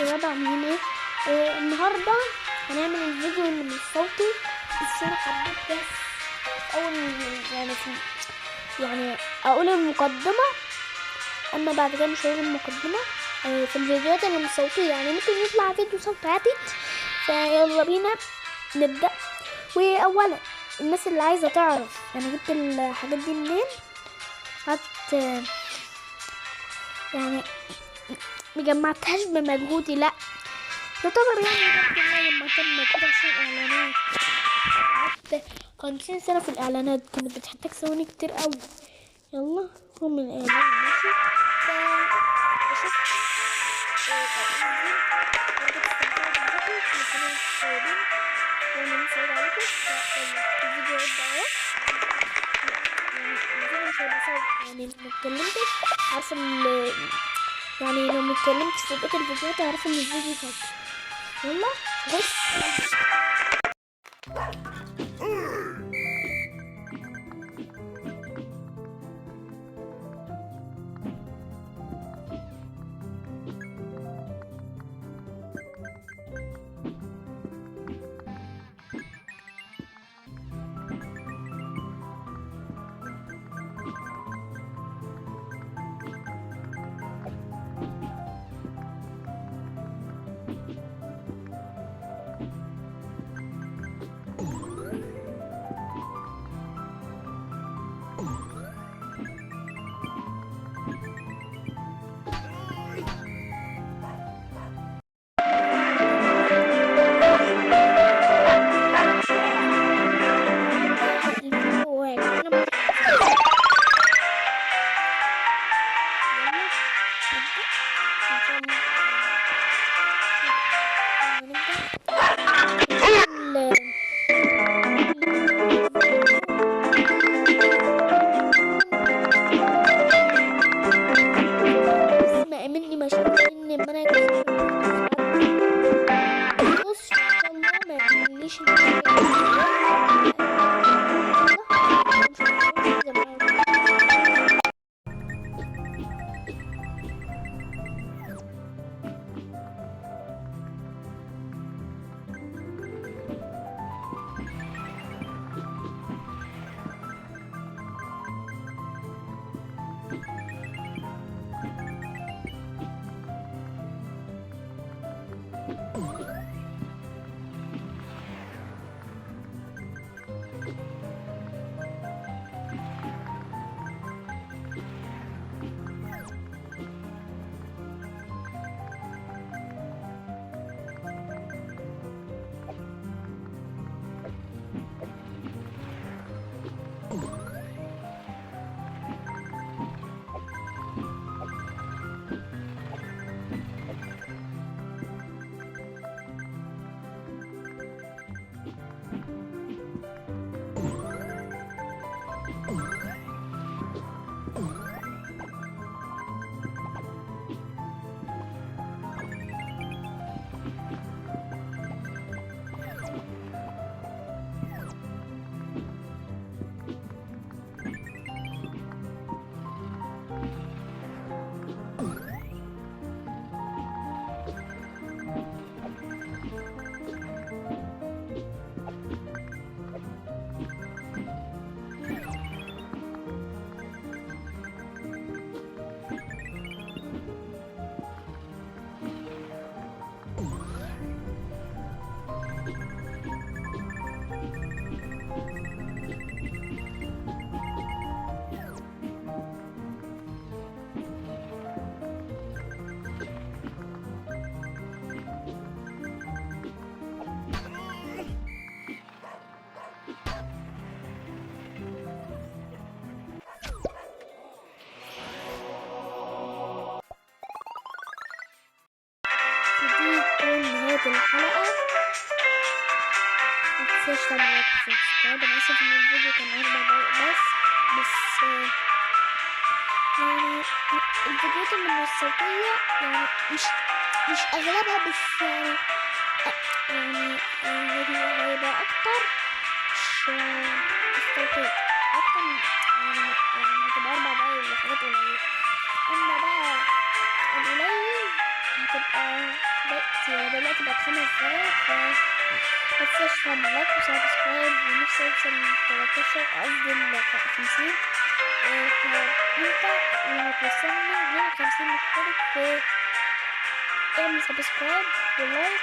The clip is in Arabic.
شباب عاملين ايه؟ النهارده هنعمل الفيديو اللي مش صوتي، بس انا حبيت بس اول يعني اقول المقدمه، اما بعد كده مش هقول المقدمه. في الفيديوهات اللي مش صوتيه يعني ممكن يطلع فيديو صوت عادي. فيلا بينا نبدا. واولا الناس اللي عايزه تعرف انا جبت الحاجات دي منين، يعني مجمعتهاش بمجهودي، لا يعتبر يعني برضه انا جمعتها بمجهودي عشان اعلانات. قعدت 50 سنة في الاعلانات، كانت بتحتاج ثواني كتير قوي. يلا قوم من الاعلان ماشي. فشوف وانا سعيد عليكم. الفيديو يبدأ اهو. الفيديو مش هيبقى صعب يعني لو متكلمتش عارفة يعني لو متكلمتش في بقية الفيديوهات هعرف ان الفيديو صعب. يلا بص. مني مشاكل ان انا بص ان شاء الله ما يعمليش الحلقة. متنساش تعمل لايك وسبسكرايب. انا اسف ان الفيديو كان 4 دقايق بس يعني الفيديوهات اللي مش صوتية يعني مش اغلبها، بس يعني الفيديو هيبقى اكتر مش صوتية اكتر، يعني هتبقى 4 دقايق وحاجات قليلة. اما بقى القليل هتبقى هي دلوقتي بقت 5 دقايق، متنساش تعمل لايك وسبسكرايب، ونفسي اوصل ل 13 قصدي ل 50. فانت لو توصلني ل 50 مشترك، اعمل سبسكرايب ولايك